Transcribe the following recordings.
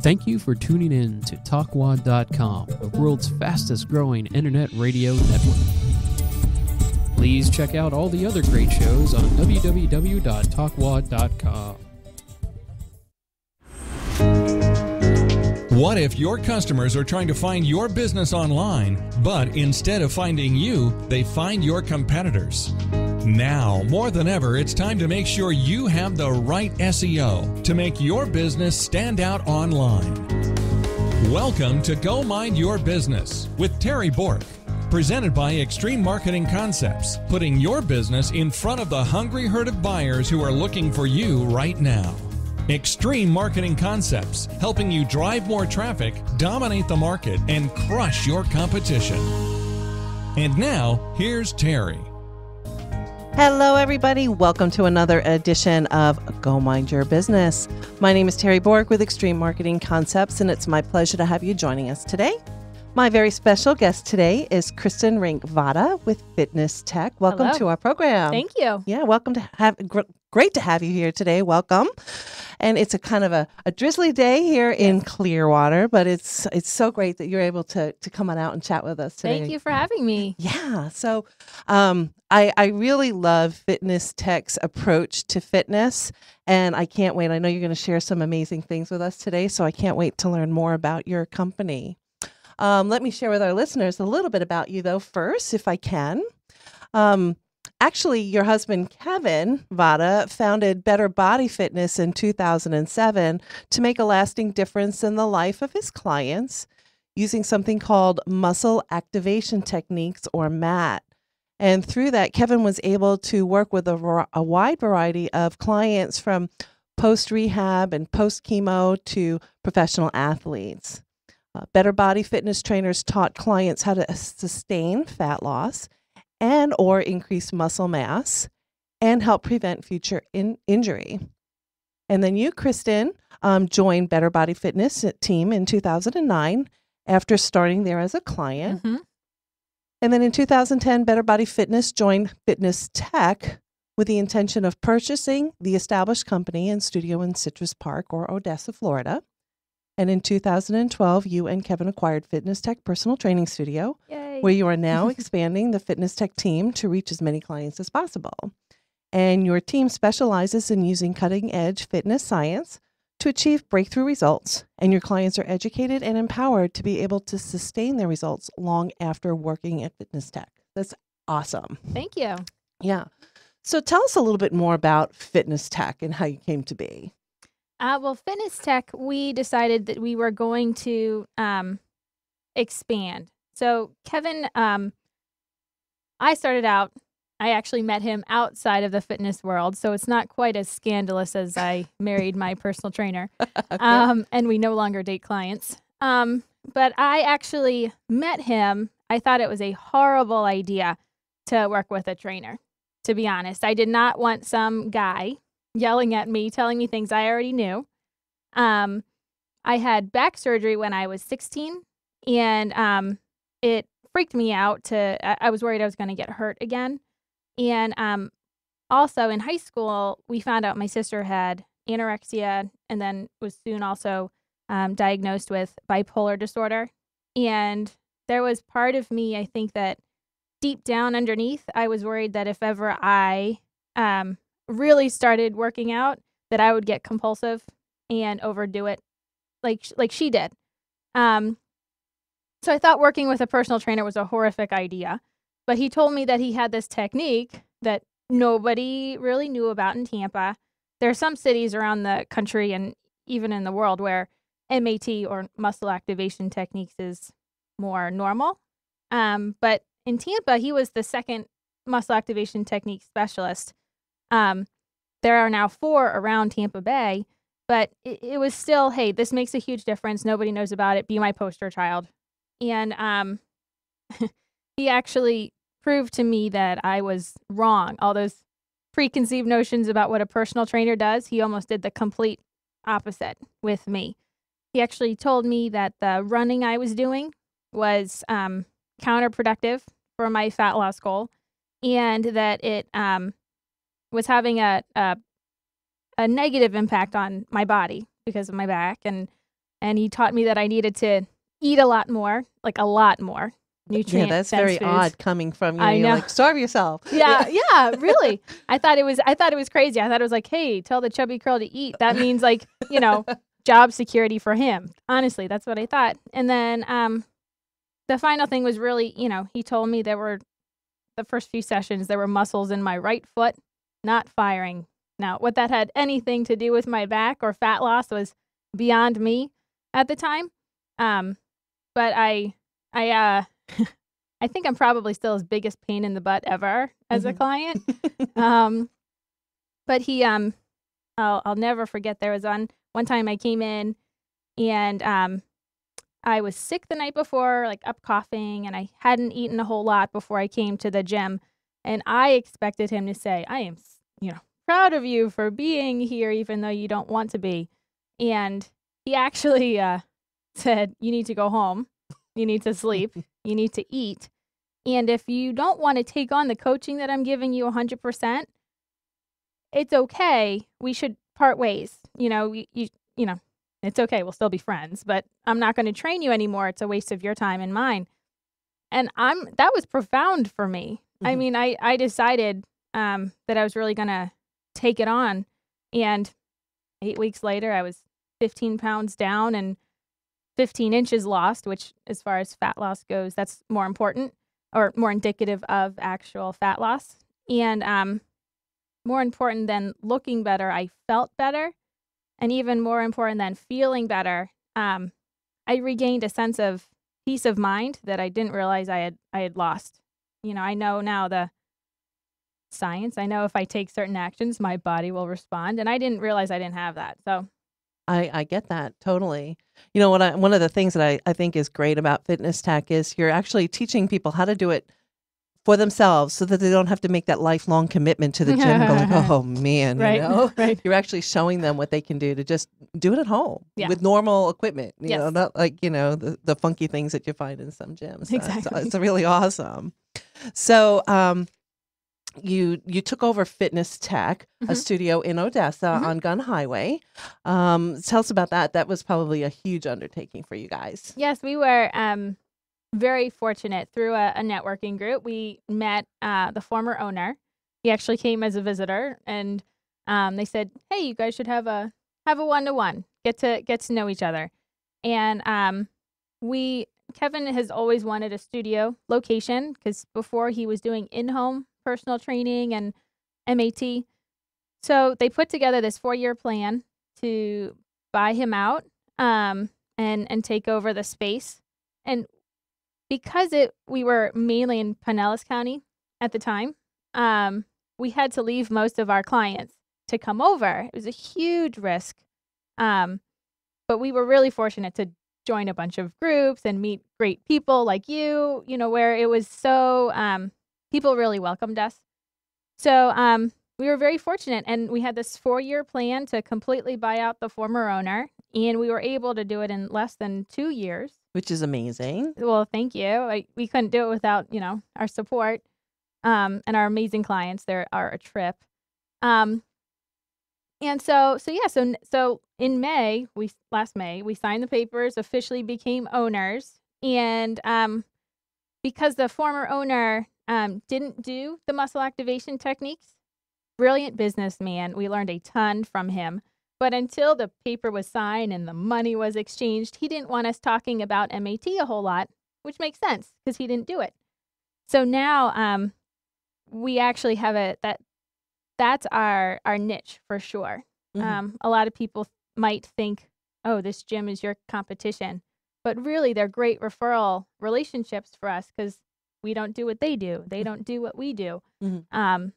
Thank you for tuning in to TalkWad.com, the world's fastest growing internet radio network. Please check out all the other great shows on www.talkwad.com. What if your customers are trying to find your business online, but instead of finding you, they find your competitors? Now, more than ever, it's time to make sure you have the right SEO to make your business stand out online. Welcome to Go Mind Your Business with Terry Bork, presented by Extreme Marketing Concepts, putting your business in front of the hungry herd of buyers who are looking for you right now. Extreme Marketing Concepts, helping you drive more traffic, dominate the market, and crush your competition. And now, here's Terry. Hello, everybody. Welcome to another edition of Go Mind Your Business. My name is Terry Bork with Extreme Marketing Concepts, and it's my pleasure to have you joining us today. My very special guest today is Kristin Votta with Fitness-Tek. Welcome to our program. Thank you. Yeah, welcome to have. Great to have you here today. Welcome. And it's a kind of a drizzly day here in Clearwater, but it's so great that you're able to come on out and chat with us today. Thank you for having me. Yeah. So I really love Fitness-Tek's approach to fitness, and I can't wait. I know you're going to share some amazing things with us today, so I can't wait to learn more about your company. Let me share with our listeners a little bit about you, though, first, if I can. Actually, your husband, Kevin Votta, founded Better Body Fitness in 2007 to make a lasting difference in the life of his clients using something called muscle activation techniques, or MAT. And through that, Kevin was able to work with a wide variety of clients, from post-rehab and post-chemo to professional athletes. Better Body Fitness trainers taught clients how to sustain fat loss and or increase muscle mass and help prevent future injury. And then you, Kristin, joined Better Body Fitness Team in 2009 after starting there as a client. Mm-hmm. And then in 2010, Better Body Fitness joined Fitness-Tek with the intention of purchasing the established company and studio in Citrus Park, or Odessa, Florida. And in 2012, you and Kevin acquired Fitness-Tek Personal Training Studio, Yay. Where you are now expanding the Fitness-Tek team to reach as many clients as possible. And your team specializes in using cutting-edge fitness science to achieve breakthrough results, and your clients are educated and empowered to be able to sustain their results long after working at Fitness-Tek. That's awesome. Thank you. Yeah. So tell us a little bit more about Fitness-Tek and how you came to be. Well, Fitness-Tek, we decided that we were going to expand. So Kevin, I started out, I actually met him outside of the fitness world, so it's not quite as scandalous as I married my personal trainer, okay. And we no longer date clients. But I actually met him. I thought it was a horrible idea to work with a trainer, to be honest. I did not want some guy yelling at me, telling me things I already knew. I had back surgery when I was 16, and it freaked me out. I was worried I was going to get hurt again. And also in high school, we found out my sister had anorexia and then was soon also diagnosed with bipolar disorder. And there was part of me, I think, that deep down underneath, I was worried that if ever I really started working out, that I would get compulsive and overdo it like she did. So I thought working with a personal trainer was a horrific idea, but he told me that he had this technique that nobody really knew about in Tampa. There are some cities around the country and even in the world where MAT, or muscle activation techniques, is more normal. But in Tampa, he was the second muscle activation technique specialist. There are now 4 around Tampa Bay, but it was still, hey, this makes a huge difference. Nobody knows about it. Be my poster child. And he actually proved to me that I was wrong. All those preconceived notions about what a personal trainer does, he almost did the complete opposite with me. He actually told me that the running I was doing was counterproductive for my fat loss goal, and that it was having a negative impact on my body because of my back, and And he taught me that I needed to eat a lot more, like a lot more nutrient. Yeah, that's very foods. odd coming from you. I You're know. like, starve yourself. Yeah, yeah, really. I thought it was crazy. I thought it was like, hey, tell the chubby curl to eat. That means like, job security for him. Honestly, that's what I thought. And then the final thing was really, he told me the first few sessions, there were muscles in my right foot not firing. Now, what that had anything to do with my back or fat loss was beyond me at the time. But I I think I'm probably still his biggest pain in the butt ever as a client. But he, I'll never forget, there was one time I came in and I was sick the night before, like up coughing, and I hadn't eaten a whole lot before I came to the gym. And I expected him to say, I am, proud of you for being here, even though you don't want to be. And he actually said, you need to go home. You need to sleep. You need to eat. And if you don't want to take on the coaching that I'm giving you 100%, it's okay. We should part ways. It's okay. We'll still be friends, but I'm not going to train you anymore. It's a waste of your time and mine. And that was profound for me. Mm-hmm. I mean, I decided that I was really going to take it on. And 8 weeks later, I was 15 pounds down and 15 inches lost, which as far as fat loss goes, that's more important or more indicative of actual fat loss. And more important than looking better, I felt better. And even more important than feeling better, I regained a sense of peace of mind that I didn't realize I had lost. I know now the science. I know if I take certain actions, my body will respond. And I didn't realize I didn't have that. So I get that totally. One of the things that I think is great about Fitness-Tek is you're actually teaching people how to do it for themselves so that they don't have to make that lifelong commitment to the gym. Going, oh man, right, right. You're actually showing them what they can do to just do it at home with normal equipment. Not like the funky things that you find in some gyms. Exactly. It's really awesome. So you took over Fitness-Tek, a studio in Odessa on Gun Highway. Tell us about that. That was probably a huge undertaking for you guys. Yes, we were very fortunate. Through a networking group, we met the former owner. He actually came as a visitor, and they said, "Hey, you guys should have a one-to-one, get to know each other." And Kevin has always wanted a studio location because before he was doing in-home personal training and MAT. So they put together this 4-year plan to buy him out and take over the space. And because we were mainly in Pinellas County at the time, we had to leave most of our clients to come over. It was a huge risk. But we were really fortunate to join a bunch of groups and meet great people like you, where it was so, people really welcomed us. So we were very fortunate, and we had this 4-year plan to completely buy out the former owner, and we were able to do it in less than 2 years. Which is amazing. Well, thank you. We couldn't do it without, our support and our amazing clients. They are a trip. And so in last May, we signed the papers, officially became owners. And because the former owner didn't do the muscle activation techniques, brilliant businessman, we learned a ton from him. But until the paper was signed and the money was exchanged, he didn't want us talking about MAT a whole lot, which makes sense because he didn't do it. So now we actually have that's our niche for sure. A lot of people might think, oh, this gym is your competition. But really, they're great referral relationships for us because we don't do what they do. They don't do what we do. So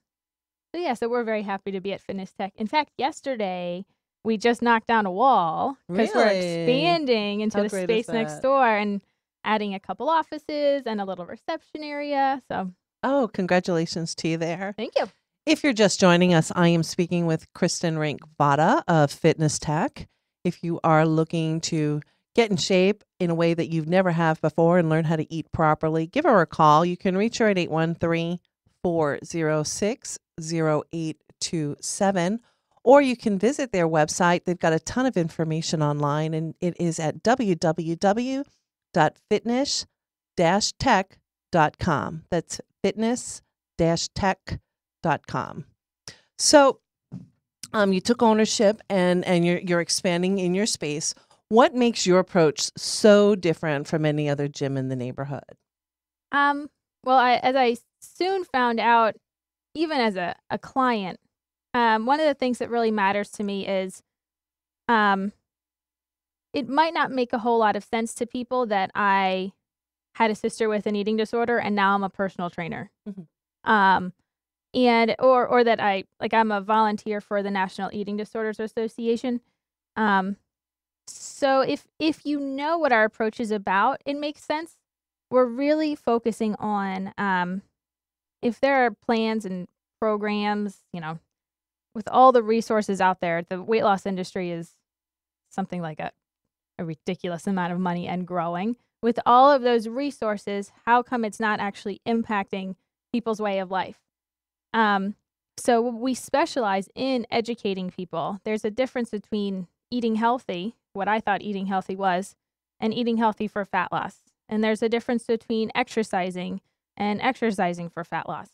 we're very happy to be at Fitness-Tek. In fact, yesterday, we just knocked down a wall because we're expanding into the space next door and adding a couple offices and a little reception area. So, congratulations to you there. Thank you. If you're just joining us, I am speaking with Kristin Votta of Fitness-Tek. If you are looking to get in shape in a way that you've never have before and learn how to eat properly, give her a call. You can reach her at 813-406-0827. or you can visit their website. They've got a ton of information online, and it is at www.fitness-tek.com. That's fitness-tek.com. So you took ownership and you're expanding in your space. What makes your approach so different from any other gym in the neighborhood? Well, as I soon found out, even as a client, one of the things that really matters to me is it might not make a whole lot of sense to people that I had a sister with an eating disorder and now I'm a personal trainer. Mhm. And or that I'm a volunteer for the National Eating Disorders Association. So if you know what our approach is about, it makes sense. We're really focusing on if there are plans and programs, with all the resources out there, the weight loss industry is something like a ridiculous amount of money and growing. With all of those resources, how come it's not actually impacting people's way of life? So we specialize in educating people. There's a difference between eating healthy, what I thought eating healthy was, and eating healthy for fat loss. And there's a difference between exercising and exercising for fat loss.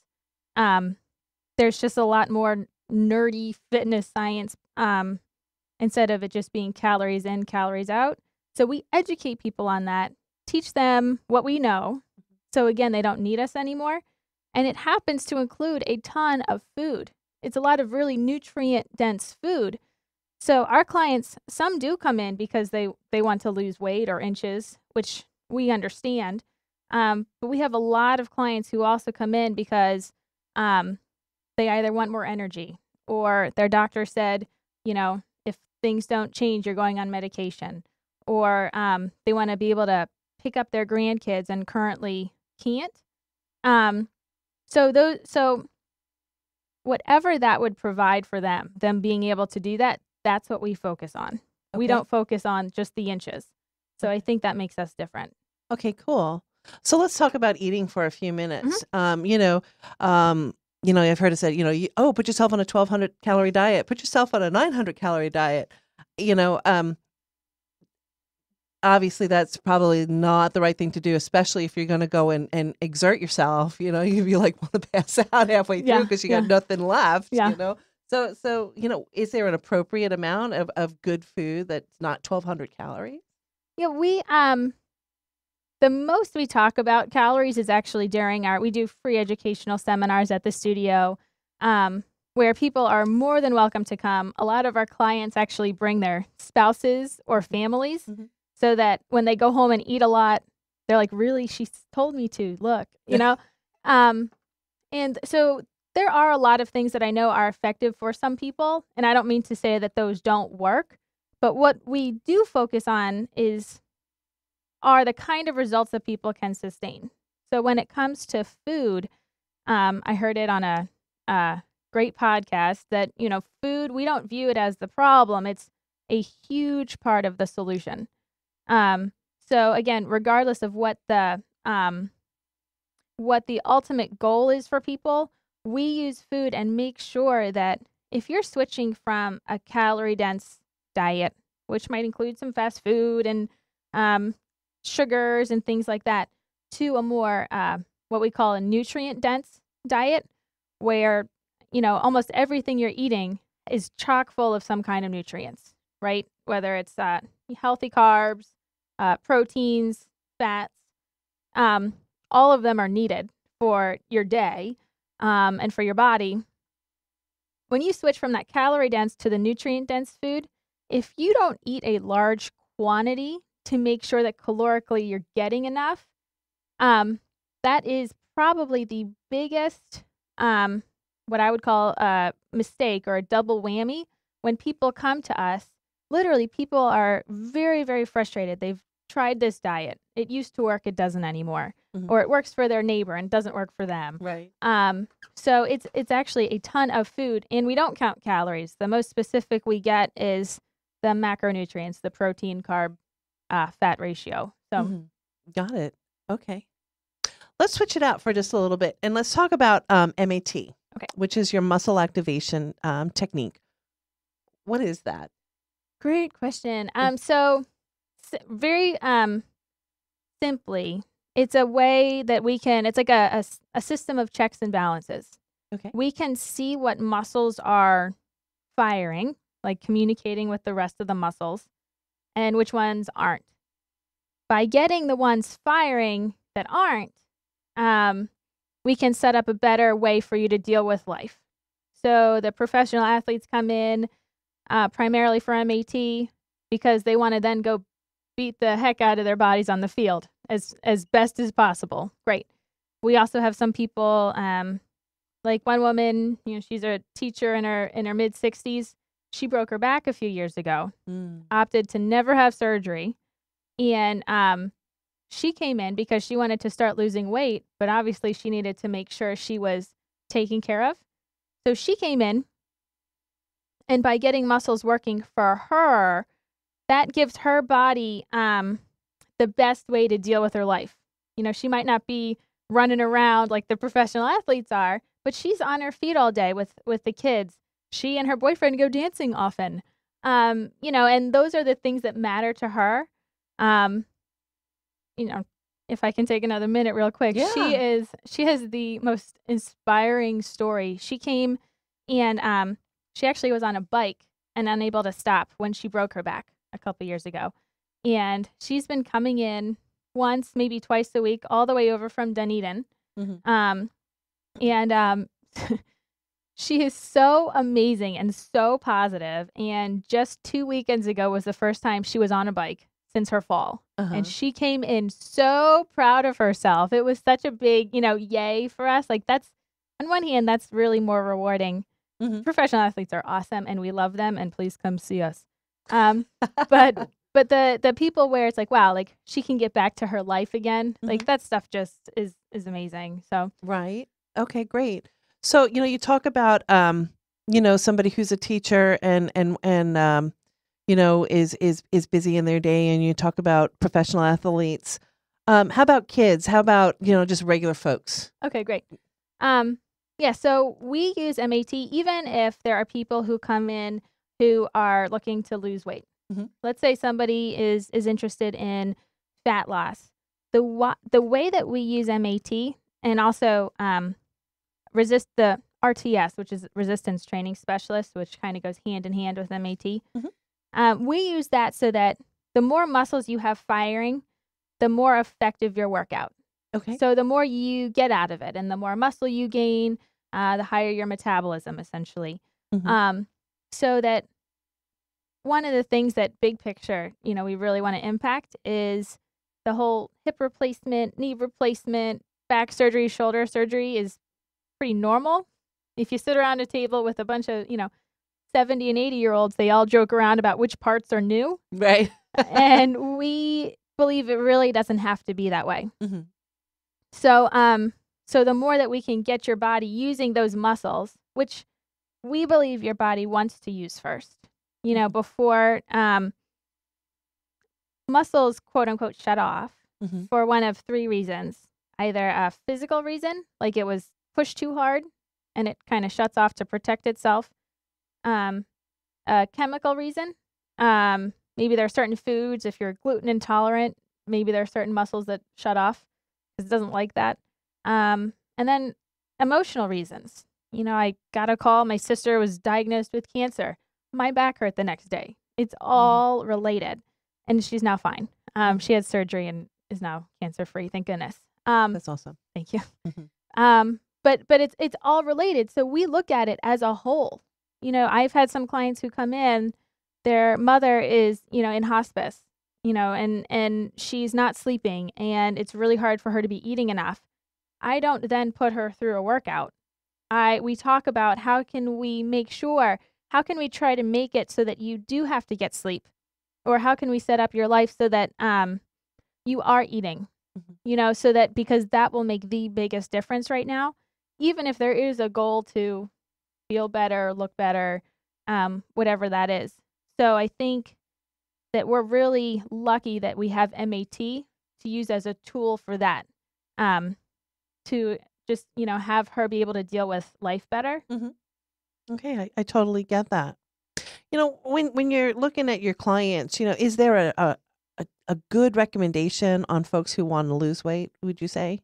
There's just a lot more nerdy fitness science instead of it just being calories in, calories out. So we educate people on that, teach them what we know. So again, they don't need us anymore. And it happens to include a ton of food. It's a lot of really nutrient-dense food. So our clients, some do come in because they want to lose weight or inches, which we understand. But we have a lot of clients who also come in because they either want more energy or their doctor said, if things don't change, you're going on medication. Or they want to be able to pick up their grandkids and currently can't. So whatever that would provide for them being able to do that, that's what we focus on. Okay. We don't focus on just the inches. So I think that makes us different. Okay, cool. So let's talk about eating for a few minutes. I've heard it said, put yourself on a 1,200 calorie diet, put yourself on a 900 calorie diet. Obviously that's probably not the right thing to do, especially if you're going to go and exert yourself. You'd be like, want to pass out halfway through because you got nothing left. So is there an appropriate amount of good food that's not 1,200 calories? Yeah, the most we talk about calories is actually during we do free educational seminars at the studio, where people are more than welcome to come. A lot of our clients actually bring their spouses or families. Mm-hmm. So that when they go home and eat a lot, they're like, really, she told me to, look, and so there are a lot of things that I know are effective for some people. And I don't mean to say that those don't work, but what we do focus on are the kind of results that people can sustain. So when it comes to food, I heard it on a great podcast that, food, we don't view it as the problem. It's a huge part of the solution. So again, regardless of what the ultimate goal is for people, we use food and make sure that if you're switching from a calorie dense diet, which might include some fast food and sugars and things like that, to a more what we call a nutrient dense diet, where almost everything you're eating is chock full of some kind of nutrients, right? Whether it's healthy carbs, proteins, fats, all of them are needed for your day and for your body. When you switch from that calorie dense to the nutrient dense food, if you don't eat a large quantity to make sure that calorically you're getting enough, that is probably the biggest, what I would call a mistake or a double whammy. When people come to us, literally people are very, very frustrated. They've tried this diet. It used to work. It doesn't anymore. Mm-hmm. Or it works for their neighbor and doesn't work for them. Right. So it's actually a ton of food, and we don't count calories. The most specific we get is the macronutrients, the protein, carb, fat ratio. So Got it. Okay. Let's switch it out for just a little bit, and let's talk about MAT, which is your muscle activation technique. What is that? Great question. So very simply, it's a way that we can, it's like a system of checks and balances. Okay. We can see what muscles are firing, like communicating with the rest of the muscles, and which ones aren't. By getting the ones firing that aren't, we can set up a better way for you to deal with life. So the professional athletes come in primarily for MAT because they want to then go beat the heck out of their bodies on the field as best as possible. Great. We also have some people, like one woman, she's a teacher in her mid 60s. She broke her back a few years ago, opted to never have surgery. And she came in because she wanted to start losing weight, but obviously she needed to make sure she was taken care of. So she came in, and by getting muscles working for her, that gives her body the best way to deal with her life. She might not be running around like the professional athletes are, but she's on her feet all day with the kids. She and her boyfriend go dancing often. And those are the things that matter to her. If I can take another minute real quick, Yeah. she has the most inspiring story. She came and she actually was on a bike and unable to stop when she broke her back a couple years ago. And she's been coming in once, maybe twice a week, all the way over from Dunedin. And she is so amazing and so positive. And just 2 weekends ago was the first time she was on a bike since her fall. And she came in so proud of herself. It was such a big, yay for us. Like, that's, on one hand, that's really more rewarding. Professional athletes are awesome and we love them, and please come see us. But the people where it's like, wow, like she can get back to her life again. Like, that stuff just is amazing. So Right. Okay, great. So, you talk about, somebody who's a teacher and is busy in their day, and you talk about professional athletes. How about kids? How about, just regular folks? Okay, great. Yeah, so we use MAT even if there are people who come in who are looking to lose weight. Let's say somebody is interested in fat loss. The way that we use MAT, and also resist the RTS, which is resistance training specialist, which kind of goes hand in hand with MAT. We use that so that the more muscles you have firing, the more effective your workout. Okay. So the more you get out of it and the more muscle you gain, the higher your metabolism, essentially. So that one of the things that big picture, we really want to impact is the whole hip replacement, knee replacement, back surgery, shoulder surgery is pretty normal. If you sit around a table with a bunch of, 70 and 80-year-olds, they all joke around about which parts are new. Right. And we believe it really doesn't have to be that way. So the more that we can get your body using those muscles, which we believe your body wants to use first, before muscles, quote unquote, shut off for one of three reasons. Either a physical reason, like it was pushed too hard and it kind of shuts off to protect itself. A chemical reason. Maybe there are certain foods, if you're gluten intolerant, maybe there are certain muscles that shut off because it doesn't like that. And then emotional reasons. I got a call. My sister was diagnosed with cancer. My back hurt the next day. It's all related. And she's now fine. She had surgery and is now cancer-free. Thank goodness. That's awesome. Thank you. But it's all related. So we look at it as a whole. I've had some clients who come in, their mother is, in hospice, and she's not sleeping and it's really hard for her to be eating enough. I don't then put her through a workout. We talk about how can we try to make it so that you do have to get sleep, or how can we set up your life so that you are eating, so that, because that will make the biggest difference right now, even if there is a goal to feel better, look better, whatever that is. So I think that we're really lucky that we have MAT to use as a tool for that, to just, have her be able to deal with life better. Okay, I totally get that. When you're looking at your clients, is there a good recommendation on folks who want to lose weight, would you say?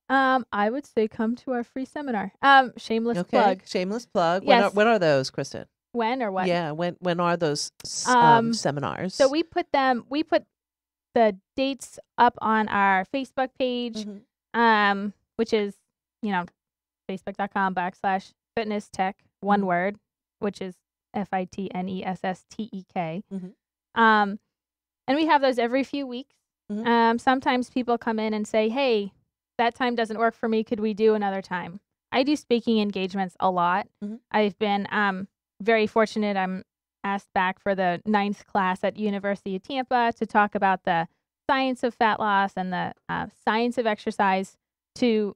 I would say come to our free seminar. Shameless Okay. plug. Shameless plug. Yes. When are those, Kristin? When or what? Yeah. When are those seminars? So we put the dates up on our Facebook page, which is, facebook.com/Fitness-Tek, one word, which is FITNESSTEK. And we have those every few weeks. Sometimes people come in and say, hey, that time doesn't work for me. Could we do another time? I do speaking engagements a lot. I've been very fortunate. I'm asked back for the 9th class at University of Tampa to talk about the science of fat loss and the science of exercise to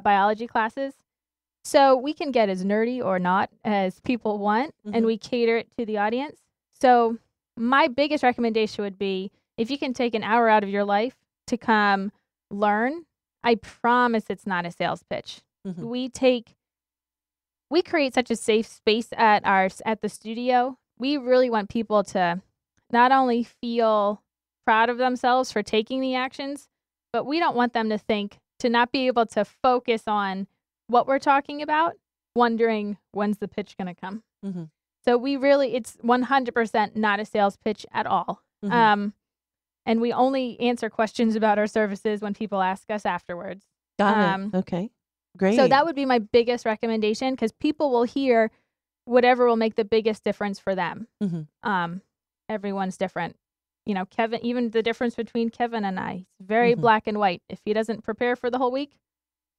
biology classes. So we can get as nerdy or not as people want, and we cater it to the audience. So my biggest recommendation would be, if you can take an hour out of your life to come learn, I promise it's not a sales pitch. We create such a safe space at the studio. We really want people to not only feel proud of themselves for taking the actions, but we don't want them to not be able to focus on what we're talking about, wondering when's the pitch going to come. So it's 100% not a sales pitch at all. And we only answer questions about our services when people ask us afterwards. Got it. Okay. Great. So that would be my biggest recommendation, because people will hear whatever will make the biggest difference for them. Everyone's different. Kevin, even the difference between Kevin and I, is very black and white. If he doesn't prepare for the whole week,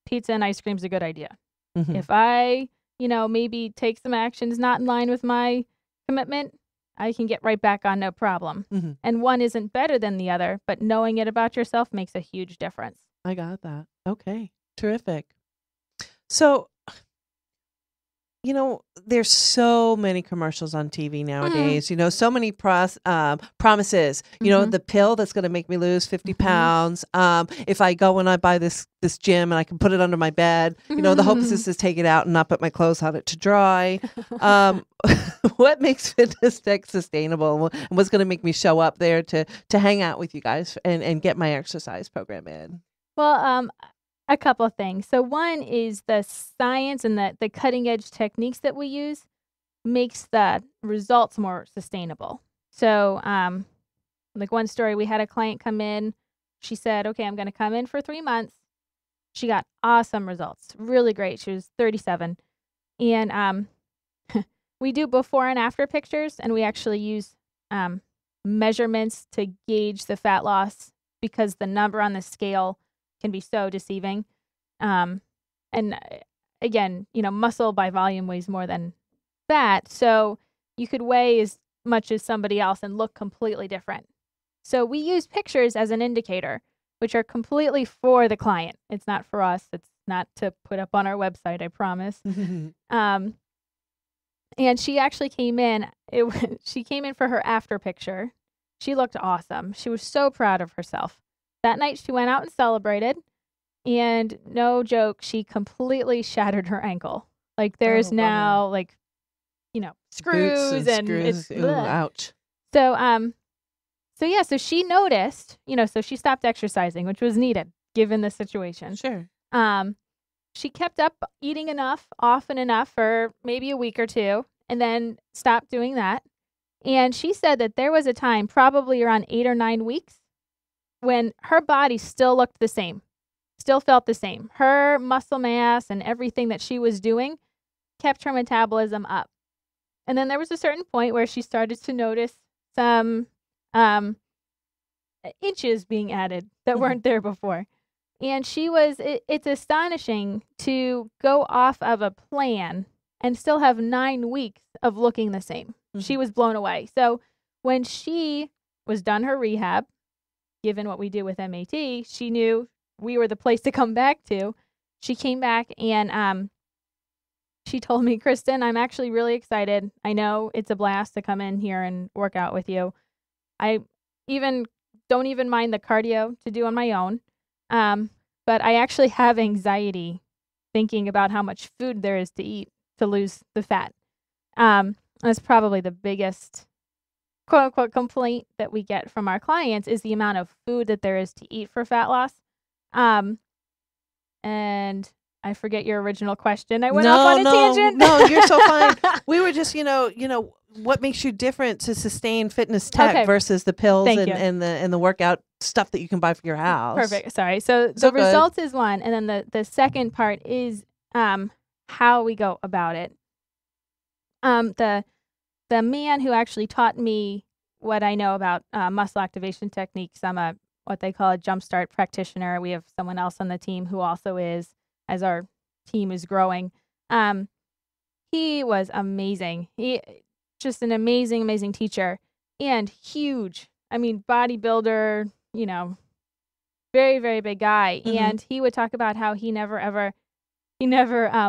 pizza and ice cream's a good idea. If I, maybe take some actions not in line with my commitment, I can get right back on, no problem. And one isn't better than the other, but knowing it about yourself makes a huge difference. I got that. Okay. Terrific. So, there's so many commercials on TV nowadays, so many promises, the pill that's going to make me lose 50 pounds. If I go and I buy this gym and I can put it under my bed, the hope is to take it out and not put my clothes on it to dry. What makes Fitness-Tek sustainable, and what's going to make me show up there to hang out with you guys and get my exercise program in? Well, a couple of things. So one is the science and the cutting edge techniques that we use makes the results more sustainable. So like one story, we had a client come in. She said, okay, I'm going to come in for 3 months. She got awesome results. Really great. She was 37. And we do before and after pictures, and we actually use measurements to gauge the fat loss, because the number on the scale can be so deceiving. And again, muscle by volume weighs more than fat. So you could weigh as much as somebody else and look completely different. So we use pictures as an indicator, which are completely for the client. It's not for us. It's not to put up on our website, I promise. And she actually came in. She came in for her after picture. She looked awesome. She was so proud of herself. That night, she went out and celebrated, and no joke, she completely shattered her ankle. Like, there's now, screws and screws. it's Ooh, ouch. So so she noticed, so she stopped exercising, which was needed given the situation. Sure. She kept up eating often enough for maybe a week or two, and then stopped doing that. And she said that there was a time, probably around 8 or 9 weeks, when her body still looked the same, still felt the same. Her muscle mass and everything that she was doing kept her metabolism up. And then there was a certain point where she started to notice some inches being added that weren't there before. And it's astonishing to go off of a plan and still have 9 weeks of looking the same. She was blown away. So when she was done her rehab, given what we do with MAT, she knew we were the place to come back to. She came back and she told me, Kristin, I'm actually really excited. I know it's a blast to come in here and work out with you. I don't even mind the cardio to do on my own. But I actually have anxiety thinking about how much food there is to eat to lose the fat. That's probably the biggest quote unquote complaint that we get from our clients is the amount of food that there is to eat for fat loss. And I forget your original question. I went off on a tangent. No, you're so fine. We were just, what makes you different to sustain fitness tech versus the pills and the workout stuff that you can buy for your house. Perfect. Sorry. So the results is one, and then the second part is how we go about it. The man who actually taught me what I know about muscle activation techniques, I'm what they call a jumpstart practitioner. We have someone else on the team who also is, as our team is growing. He was amazing. He just an amazing, amazing teacher and huge. I mean, bodybuilder, very, very big guy. Mm-hmm. And he would talk about how he never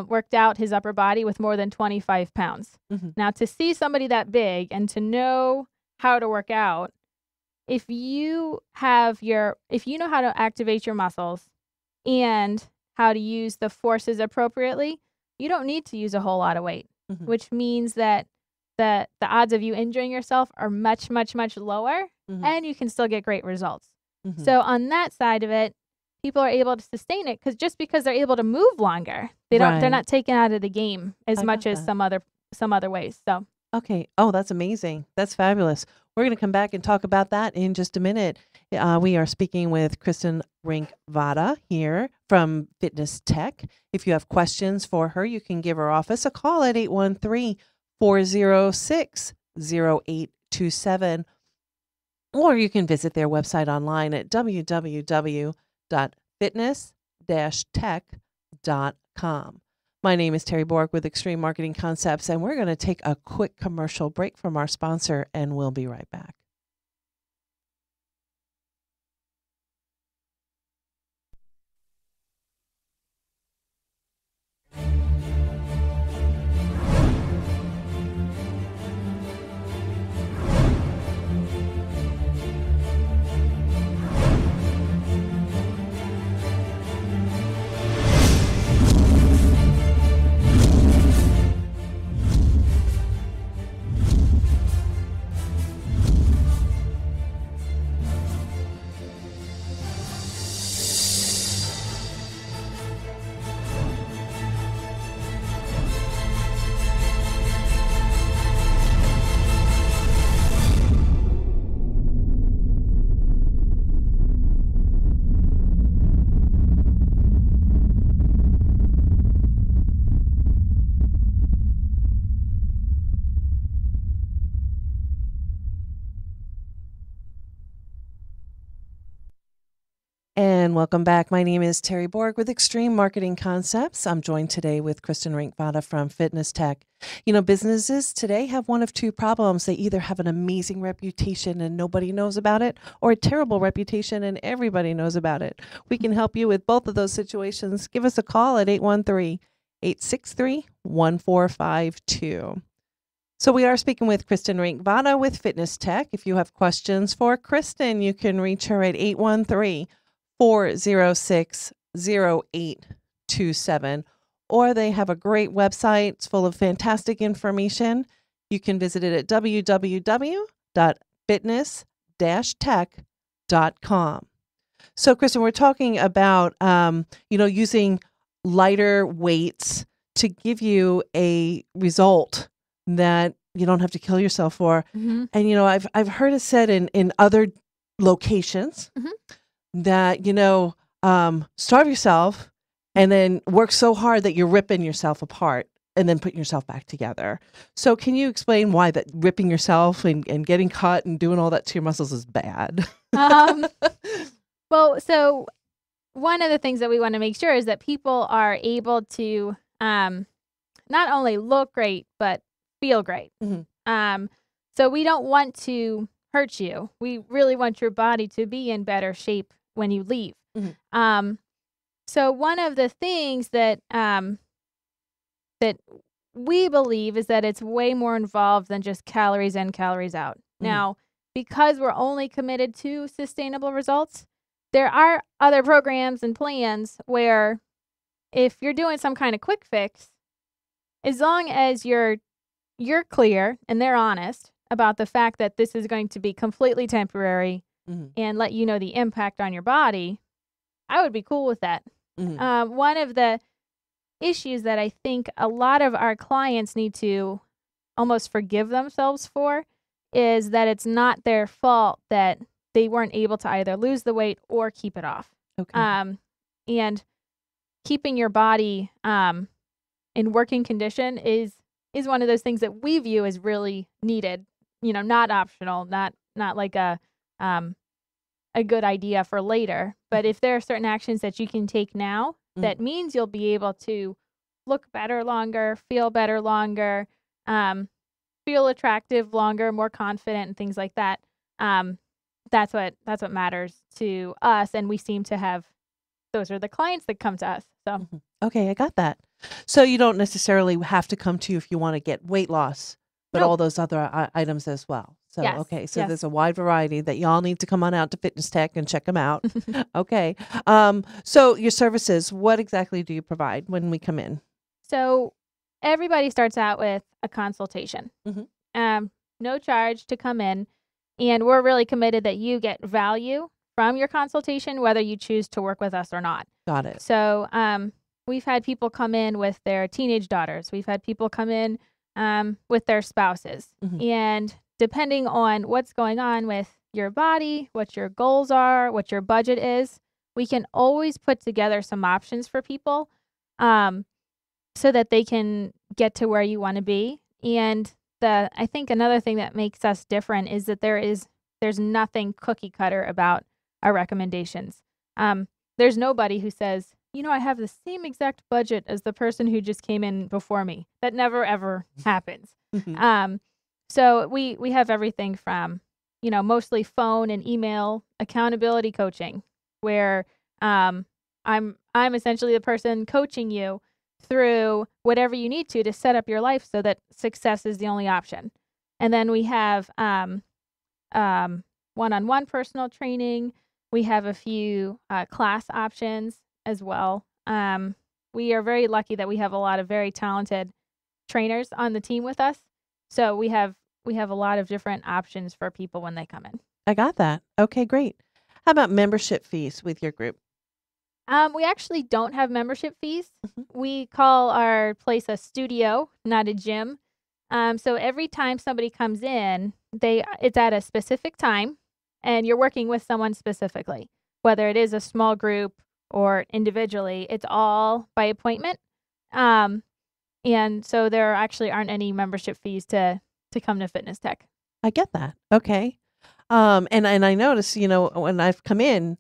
worked out his upper body with more than 25 pounds. Mm-hmm. Now, to see somebody that big and to know how to work out, if you know how to activate your muscles and how to use the forces appropriately, you don't need to use a whole lot of weight, mm-hmm. which means that the odds of you injuring yourself are much, much, much lower, mm-hmm. and you can still get great results. Mm-hmm. So on that side of it, people are able to sustain it because they're able to move longer. They're not taken out of the game as much as some other ways. So okay. Oh, that's amazing. That's fabulous. We're going to come back and talk about that in just a minute. We are speaking with Kristin Votta here from Fitness-Tek. If you have questions for her, you can give her office a call at 813-406-0827, or you can visit their website online at www.fitness-tek.com. My name is Terry Borg with Extreme Marketing Concepts, and we're going to take a quick commercial break from our sponsor, and we'll be right back. And welcome back. My name is Terry Borg with Extreme Marketing Concepts. I'm joined today with Kristin Votta from Fitness-Tek. Businesses today have one of two problems. They either have an amazing reputation and nobody knows about it, or a terrible reputation and everybody knows about it. We can help you with both of those situations. Give us a call at 813-863-1452. So we are speaking with Kristin Votta with Fitness-Tek. If you have questions for Kristin, you can reach her at 813-406-0827, or they have a great website. It's full of fantastic information. You can visit it at www.fitness-tek.com. So, Kristin, we're talking about, using lighter weights to give you a result that you don't have to kill yourself for. Mm-hmm. And, I've heard it said in other locations, mm-hmm. that, starve yourself and then work so hard that you're ripping yourself apart and then putting yourself back together. So can you explain why that ripping yourself and getting cut and doing all that to your muscles is bad? Well, so one of the things that we want to make sure is that people are able to not only look great, but feel great. Mm-hmm. So we don't want to hurt you. We really want your body to be in better shape when you leave. Mm-hmm. So one of the things that that we believe is that it's way more involved than just calories in, calories out. Mm-hmm. Now, because we're only committed to sustainable results, there are other programs and plans where if you're doing some kind of quick fix, as long as you're you're clear and they're honest about the fact that this is going to be completely temporary and let you know the impact on your body, I would be cool with that. One of the issues that I think a lot of our clients need to almost forgive themselves for is that it's not their fault that they weren't able to either lose the weight or keep it off. Okay. And keeping your body in working condition is one of those things that we view as really needed, not optional, not like a good idea for later. But if there are certain actions that you can take now, that means you'll be able to look better longer, feel better longer, feel attractive longer, more confident, and things like that. That's what matters to us, and we seem to have. Those are the clients that come to us. So Okay, I got that. So you don't necessarily have to come to you if you want to get weight loss, but all those other items as well. So Yes, okay, so yes. there's a wide variety that y'all need to come on out to Fitness-Tek and check them out. Okay. So your services, what exactly do you provide when we come in? So everybody starts out with a consultation. No charge to come in, and we're really committed that you get value from your consultation, whether you choose to work with us or not. Got it. So we've had people come in with their teenage daughters. We've had people come in with their spouses. And depending on what's going on with your body, what your goals are, what your budget is, we can always put together some options for people so that they can get to where you want to be. And I think another thing that makes us different is that there's nothing cookie cutter about our recommendations. There's nobody who says, I have the same exact budget as the person who just came in before me. That never, ever happens. So we have everything from, mostly phone and email accountability coaching, where I'm essentially the person coaching you through whatever you need to set up your life so that success is the only option. And then we have one-on-one personal training. We have a few class options as well. We are very lucky that we have a lot of very talented trainers on the team with us. So we have a lot of different options for people when they come in. I got that. Okay, great. How about membership fees with your group? We actually don't have membership fees. We call our place a studio, not a gym. So every time somebody comes in, it's at a specific time, and you're working with someone specifically, whether it is a small group or individually. It's all by appointment. And so there actually aren't any membership fees to come to Fitness-Tek. I get that. Okay. And I notice, when I've come in,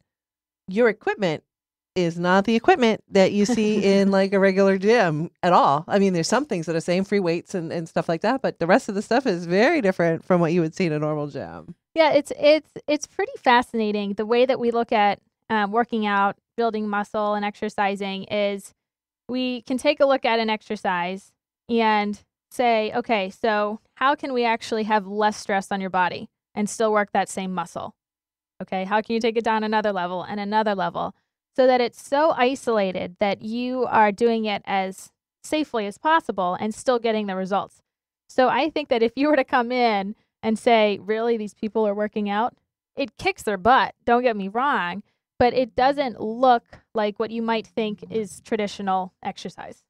your equipment is not the equipment that you see in like a regular gym at all. I mean, there's some things that are same, free weights and stuff like that, but the rest of the stuff is very different from what you would see in a normal gym. Yeah, it's pretty fascinating. The way that we look at working out, building muscle, and exercising is we can take a look at an exercise and say, okay, so how can we actually have less stress on your body and still work that same muscle? Okay, how can you take it down another level and another level so that it's so isolated that you are doing it as safely as possible and still getting the results? So I think that if you were to come in and say, really, these people are working out, it kicks their butt, don't get me wrong, but it doesn't look like what you might think is traditional exercise.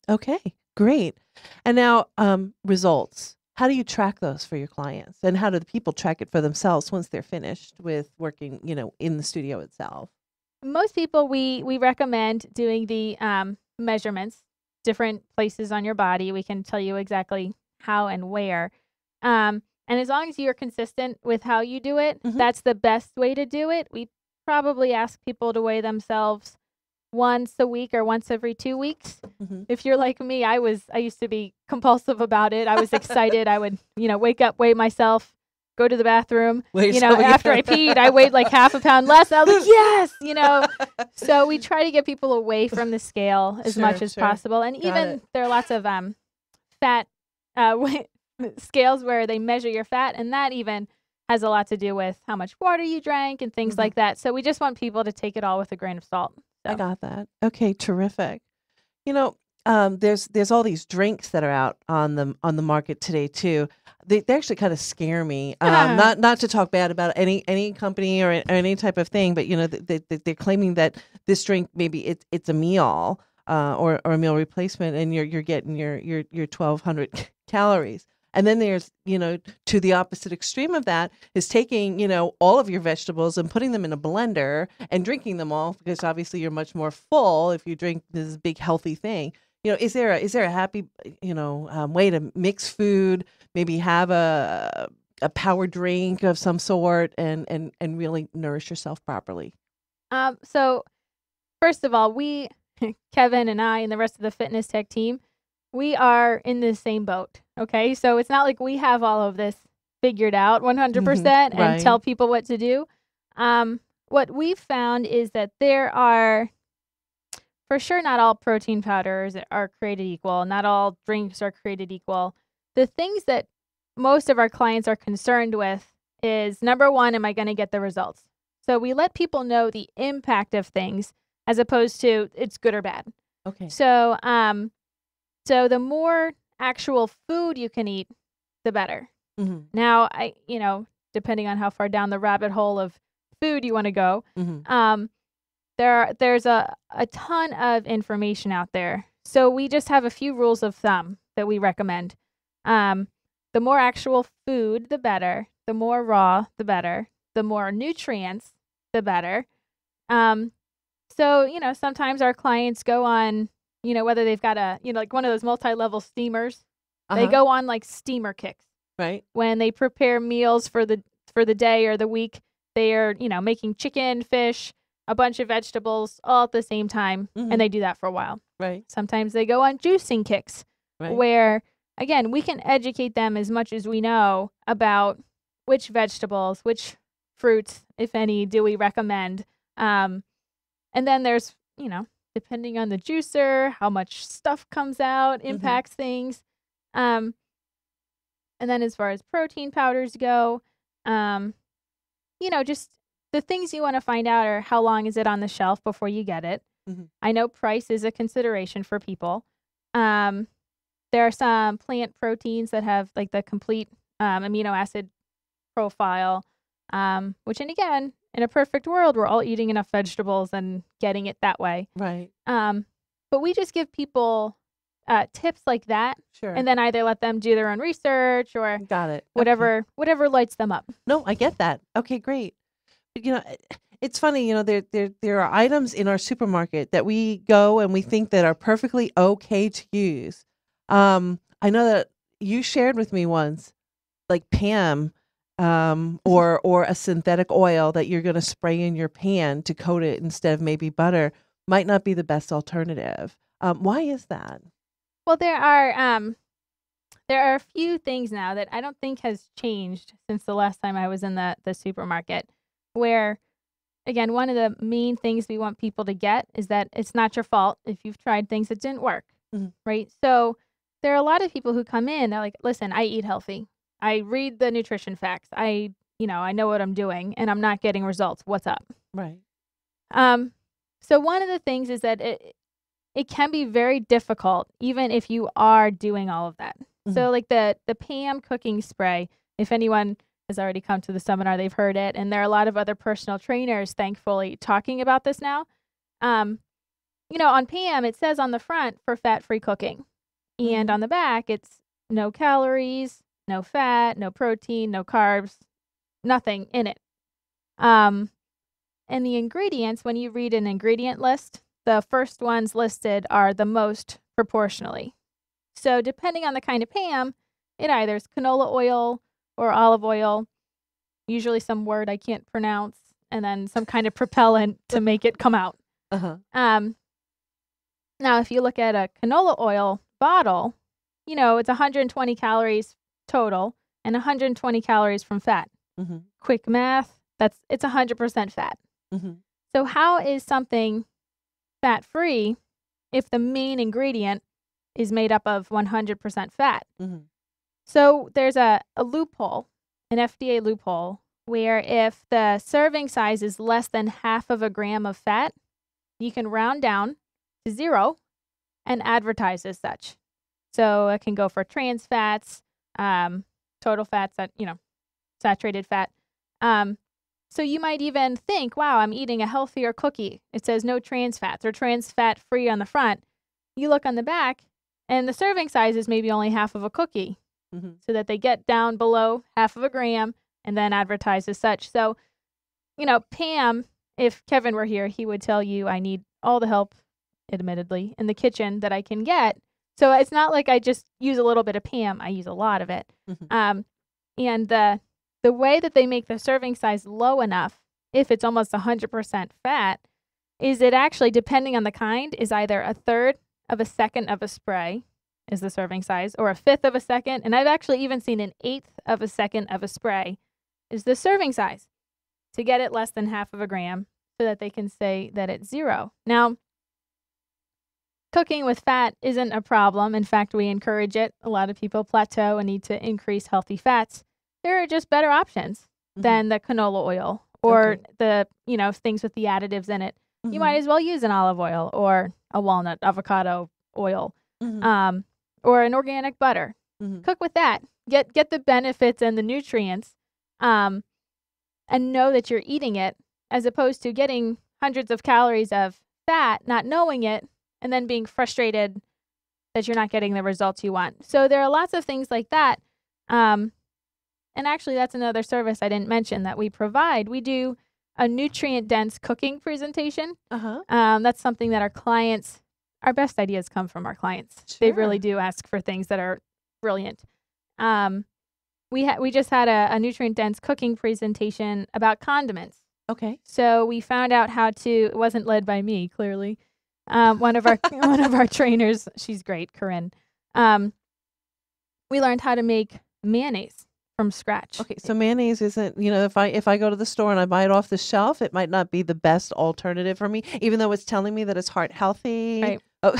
Okay, great. And now results. How do you track those for your clients? And how do the people track it for themselves once they're finished with working, in the studio itself? Most people, we recommend doing the measurements, different places on your body. We can tell you exactly how and where. And as long as you're consistent with how you do it, that's the best way to do it. We probably ask people to weigh themselves once a week or once every 2 weeks. If you're like me, I used to be compulsive about it. I was excited. I would, wake up, weigh myself, go to the bathroom. After I peed, I weighed like half a pound less. I was like, yes, So we try to get people away from the scale as much as possible. And even there are lots of fat scales where they measure your fat, and that even has a lot to do with how much water you drank and things like that. So we just want people to take it all with a grain of salt. So. I got that. Okay, terrific. there's all these drinks that are out on the market today too. They actually kind of scare me. Not to talk bad about any company or any type of thing, but they're claiming that this drink, maybe it's a meal or a meal replacement, and you're getting your 1,200 calories. And then there's, to the opposite extreme of that is taking, all of your vegetables and putting them in a blender and drinking them all, because obviously you're much more full if you drink this big healthy thing. Is there a happy, way to mix food, maybe have a power drink of some sort and really nourish yourself properly? So first of all, we, Kevin and I and the rest of the Fitness-Tek team, we are in the same boat. Okay. So it's not like we have all of this figured out 100% and right. tell people what to do. What we've found is that there are, for sure, not all protein powders are created equal. Not all drinks are created equal. The things that most of our clients are concerned with is, number one, am I going to get the results? So we let people know the impact of things as opposed to it's good or bad. Okay. So, so the more actual food you can eat, the better. Mm-hmm. Now, depending on how far down the rabbit hole of food you want to go, Mm-hmm. There's a ton of information out there. So we just have a few rules of thumb that we recommend. The more actual food, the better. The more raw, the better. The more nutrients, the better. So, sometimes our clients go on, whether they've got like one of those multi-level steamers, they go on like steamer kicks. Right. When they prepare meals for the day or the week, they are, making chicken, fish, a bunch of vegetables all at the same time. Mm-hmm. And they do that for a while. Right. Sometimes they go on juicing kicks, Right. where, again, we can educate them as much as we know about which vegetables, which fruits, if any, do we recommend. And then there's, depending on the juicer, how much stuff comes out, impacts things. And then as far as protein powders go, just the things you want to find out are how long is it on the shelf before you get it. Mm-hmm. I know price is a consideration for people. There are some plant proteins that have like the complete amino acid profile, which, and again, in a perfect world, we're all eating enough vegetables and getting it that way. Right. But we just give people tips like that. Sure. And then either let them do their own research or Got it. whatever lights them up. No, I get that. Okay, great. It's funny, there are items in our supermarket that we go and we think that are perfectly okay to use. I know that you shared with me once, like Pam, or a synthetic oil that you're going to spray in your pan to coat it instead of maybe butter might not be the best alternative. Why is that? Well, there are a few things now that I don't think has changed since the last time I was in the supermarket, where, again, one of the main things we want people to get is that it's not your fault if you've tried things that didn't work, right? So there are a lot of people who come in, they're like, listen, I eat healthy. I read the nutrition facts. I know what I'm doing and I'm not getting results. What's up? Right. So one of the things is that it can be very difficult, even if you are doing all of that. So like the Pam cooking spray, if anyone has already come to the seminar, they've heard it. And there are a lot of other personal trainers, thankfully, talking about this now. On Pam, it says on the front for fat-free cooking. And on the back, it's no calories, no fat, no protein, no carbs, nothing in it. And the ingredients, when you read an ingredient list, the first ones listed are the most proportionally. So depending on the kind of Pam, it either is canola oil or olive oil, usually some word I can't pronounce, and then some kind of propellant to make it come out. Now, if you look at a canola oil bottle, it's 120 calories total and 120 calories from fat. Quick math, it's 100% fat. So how is something fat-free if the main ingredient is made up of 100% fat? So there's a loophole, an FDA loophole, where if the serving size is less than half of a gram of fat, you can round down to 0 and advertise as such. So it can go for trans fats, total fats, saturated fat. So you might even think, wow, I'm eating a healthier cookie. It says no trans fats or trans fat free on the front. You look on the back and the serving size is maybe only half of a cookie, so that they get down below half of a gram and then advertise as such. So, Pam, if Kevin were here, he would tell you I need all the help, admittedly, in the kitchen that I can get. So it's not like I just use a little bit of Pam. I use a lot of it. And the way that they make the serving size low enough, if it's almost 100% fat, is it actually, depending on the kind, is either 1/3 of a second of a spray is the serving size, or 1/5 of a second. And I've actually even seen 1/8 of a second of a spray is the serving size to get it less than half of a gram so that they can say that it's 0. Now, cooking with fat isn't a problem. In fact, we encourage it. A lot of people plateau and need to increase healthy fats. There are just better options than the canola oil or the, things with the additives in it. You might as well use an olive oil or a walnut avocado oil, or an organic butter. Cook with that. Get the benefits and the nutrients, and know that you're eating it, as opposed to getting hundreds of calories of fat, not knowing it, and then being frustrated that you're not getting the results you want. So there are lots of things like that. And actually, that's another service I didn't mention that we provide. We do a nutrient-dense cooking presentation. That's something that our best ideas come from our clients. Sure. They really do ask for things that are brilliant. We just had a nutrient-dense cooking presentation about condiments. Okay. So we found out how to. It wasn't led by me, clearly. One of our trainers, she's great, Corinne. We learned how to make mayonnaise from scratch. Okay, so mayonnaise isn't, if I go to the store and I buy it off the shelf, it might not be the best alternative for me, even though it's telling me that it's heart healthy. Right. Oh,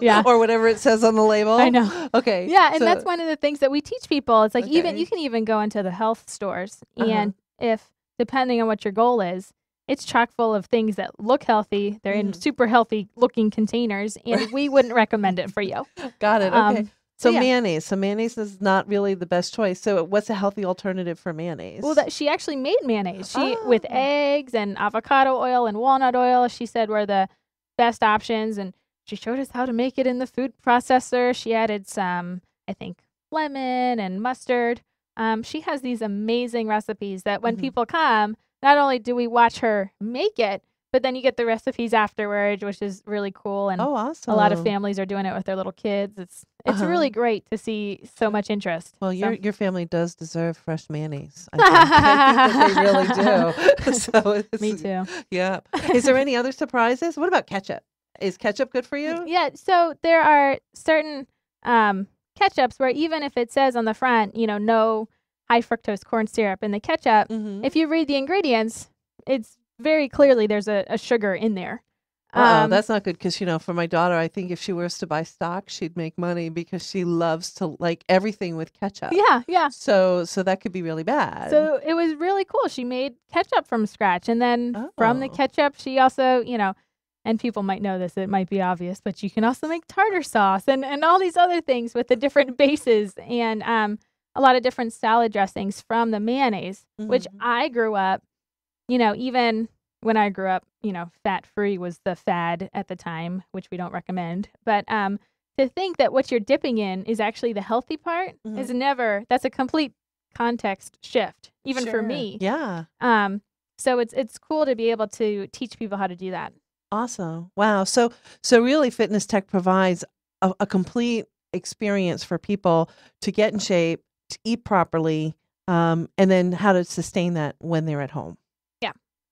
yeah. Or whatever it says on the label. I know. Okay. Yeah, and that's one of the things that we teach people. It's like you can Okay. even go into the health stores, and if, depending on what your goal is, it's chock full of things that look healthy. They're in super healthy looking containers, and we wouldn't recommend it for you. Got it. Okay. So yeah. mayonnaise. So mayonnaise is not really the best choice. So what's a healthy alternative for mayonnaise? Well, she actually made mayonnaise. With eggs and avocado oil and walnut oil, she said were the best options. And she showed us how to make it in the food processor. She added some, I think, lemon and mustard. She has these amazing recipes that when people come, not only do we watch her make it, but then you get the recipes afterwards, which is really cool. And awesome. A lot of families are doing it with their little kids. It's really great to see so much interest. Well, your family does deserve fresh mayonnaise. I think that they really do. Me too. Yeah. Is there any other surprises? What about ketchup? Is ketchup good for you? Yeah. So there are certain ketchups where even if it says on the front, no high fructose corn syrup in the ketchup, if you read the ingredients, it's very clearly there's a sugar in there. That's not good because, for my daughter, I think if she was to buy stock, she'd make money because she loves to like everything with ketchup. Yeah. So that could be really bad. So it was really cool. She made ketchup from scratch. And then from the ketchup, she also, and people might know this, it might be obvious, but you can also make tartar sauce and all these other things with the different bases and a lot of different salad dressings from the mayonnaise, which I grew up, even when I grew up, fat-free was the fad at the time, which we don't recommend. But to think that what you're dipping in is actually the healthy part is that's a complete context shift, even for me. Yeah. So it's cool to be able to teach people how to do that. Awesome. Wow. So really Fitness-Tek provides a complete experience for people to get in shape, to eat properly, and then how to sustain that when they're at home.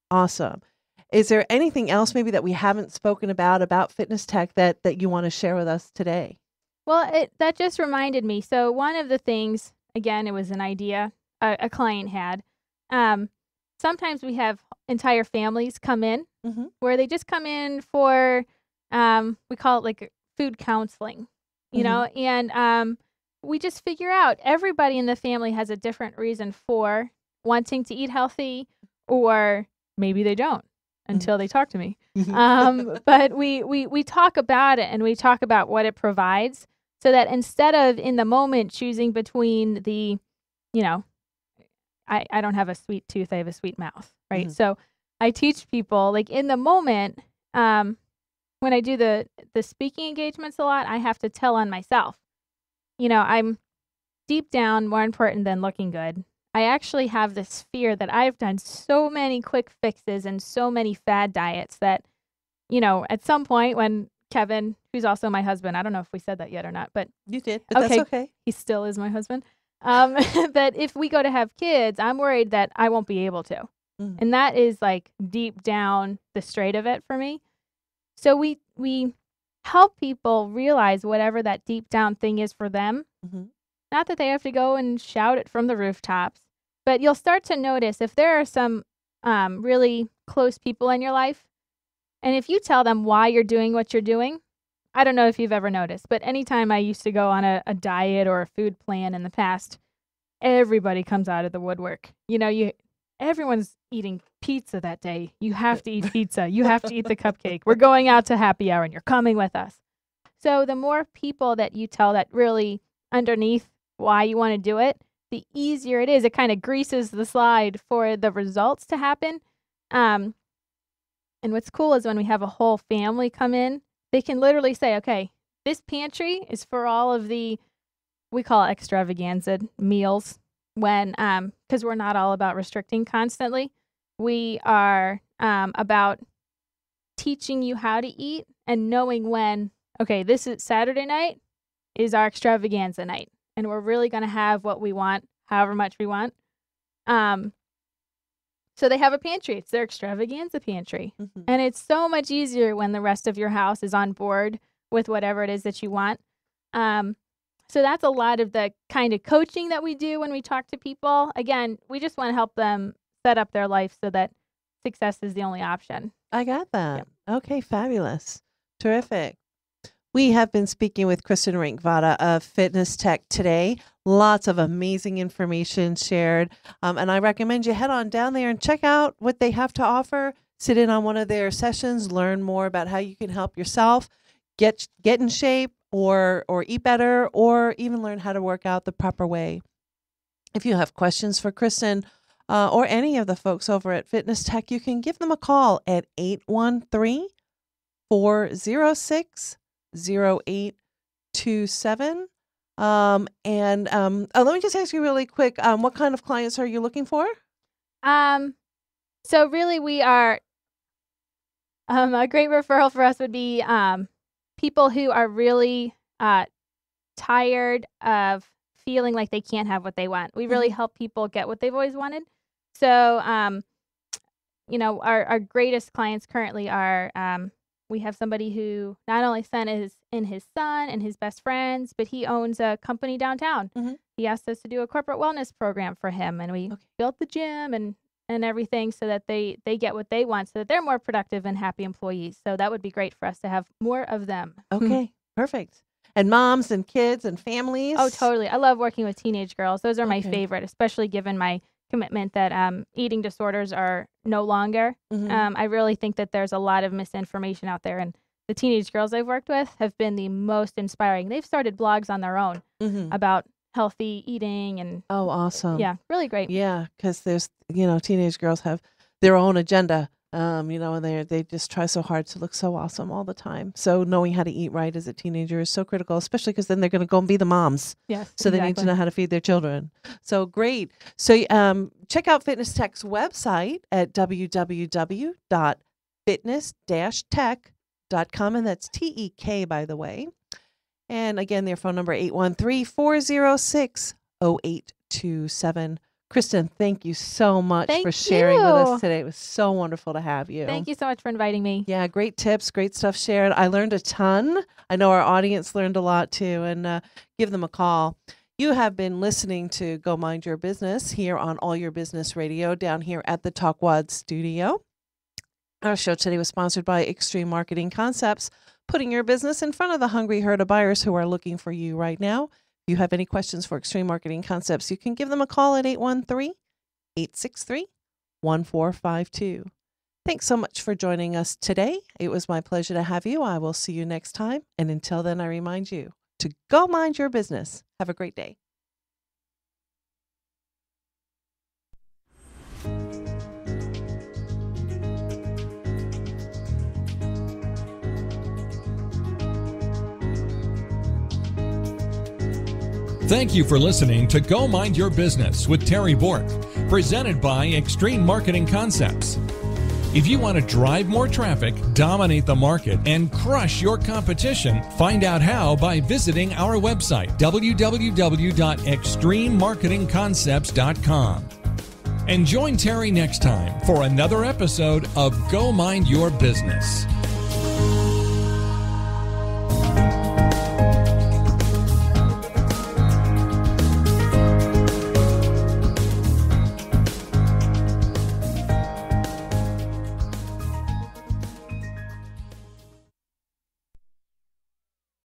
Awesome. Is there anything else maybe that we haven't spoken about Fitness-Tek that you want to share with us today? Well, that just reminded me. So one of the things, again, it was an idea a client had. Sometimes we have entire families come in where they just come in for, we call it like food counseling, and we just figure out everybody in the family has a different reason for wanting to eat healthy, or maybe they don't until they talk to me. But we talk about it, and we talk about what it provides, so that instead of in the moment choosing between the, you know, I don't have a sweet tooth, I have a sweet mouth, right? So I teach people, like, in the moment, when I do the speaking engagements a lot, I have to tell on myself. You know, I'm deep down more important than looking good. I actually have this fear that I've done so many quick fixes and so many fad diets that, you know, at some point when Kevin, who's also my husband, I don't know if we said that yet or not, but You did, but that's okay. he still is my husband. But if we go to have kids, I'm worried that I won't be able to. And that is, like, deep down the straight of it for me. So we help people realize whatever that deep down thing is for them. Not that they have to go and shout it from the rooftops, but you'll start to notice if there are some really close people in your life, and if you tell them why you're doing what you're doing, I don't know if you've ever noticed, but anytime I used to go on a diet or a food plan in the past, everybody comes out of the woodwork. You know, everyone's eating pizza that day. You have to eat pizza. You have to eat the cupcake. We're going out to happy hour and you're coming with us. So the more people that you tell that really underneath why you want to do it, the easier it is. It kind of greases the slide for the results to happen. And what's cool is when we have a whole family come in, they can literally say, okay, this pantry is for all of the, we call it extravaganza meals, when, because we're not all about restricting constantly. We are about teaching you how to eat and knowing when, okay, this is Saturday night is our extravaganza night, and we're really going to have what we want, however much we want. So they have a pantry. It's their extravaganza pantry. And it's so much easier when the rest of your house is on board with whatever it is that you want. So that's a lot of the kind of coaching that we do when we talk to people. Again, we just want to help them set up their life so that success is the only option. I got that. Yep. Okay, fabulous. Terrific. We have been speaking with Kristin Votta of Fitness-Tek today. Lots of amazing information shared. And I recommend you head on down there and check out what they have to offer. Sit in on one of their sessions, learn more about how you can help yourself get in shape or eat better, or even learn how to work out the proper way. If you have questions for Kristin or any of the folks over at Fitness-Tek, you can give them a call at 813-406-0827. Let me just ask you really quick, what kind of clients are you looking for? So really we are, a great referral for us would be people who are really tired of feeling like they can't have what they want. We really help people get what they've always wanted. So, you know, our greatest clients currently are, we have somebody who not only sent in his son and his best friends, but he owns a company downtown. He asked us to do a corporate wellness program for him, and we built the gym and everything so that they get what they want, so that they're more productive and happy employees. So that would be great for us to have more of them. Okay, perfect. And moms and kids and families? Oh, totally. I love working with teenage girls. Those are my favorite, especially given my commitment that eating disorders are no longer. I really think that there's a lot of misinformation out there, and the teenage girls I've worked with have been the most inspiring. They've started blogs on their own about healthy eating and oh, awesome. Yeah, really great. Yeah, because there's, you know, teenage girls have their own agenda, you know, and they just try so hard to look so awesome all the time. So knowing how to eat right as a teenager is so critical, especially because then they're going to go and be the moms. Yes, so they need to know how to feed their children. So great. So check out Fitness-Tek's website at www.fitness-tek.com, and that's TEK, by the way. And again, their phone number 813-406-0827. Kristin, thank you so much for sharing with us today. It was so wonderful to have you. Thank you so much for inviting me. Yeah, great tips, great stuff shared. I learned a ton. I know our audience learned a lot too, and give them a call. You have been listening to Go Mind Your Business here on All Your Business Radio down here at the Talk WOD studio. Our show today was sponsored by Extreme Marketing Concepts, putting your business in front of the hungry herd of buyers who are looking for you right now. If you have any questions for Extreme Marketing Concepts, you can give them a call at 813-863-1452. Thanks so much for joining us today. It was my pleasure to have you. I will see you next time. And until then, I remind you to go mind your business. Have a great day. Thank you for listening to Go Mind Your Business with Terry Bork, presented by Extreme Marketing Concepts. If you want to drive more traffic, dominate the market, and crush your competition, find out how by visiting our website, www.extrememarketingconcepts.com. And join Terry next time for another episode of Go Mind Your Business.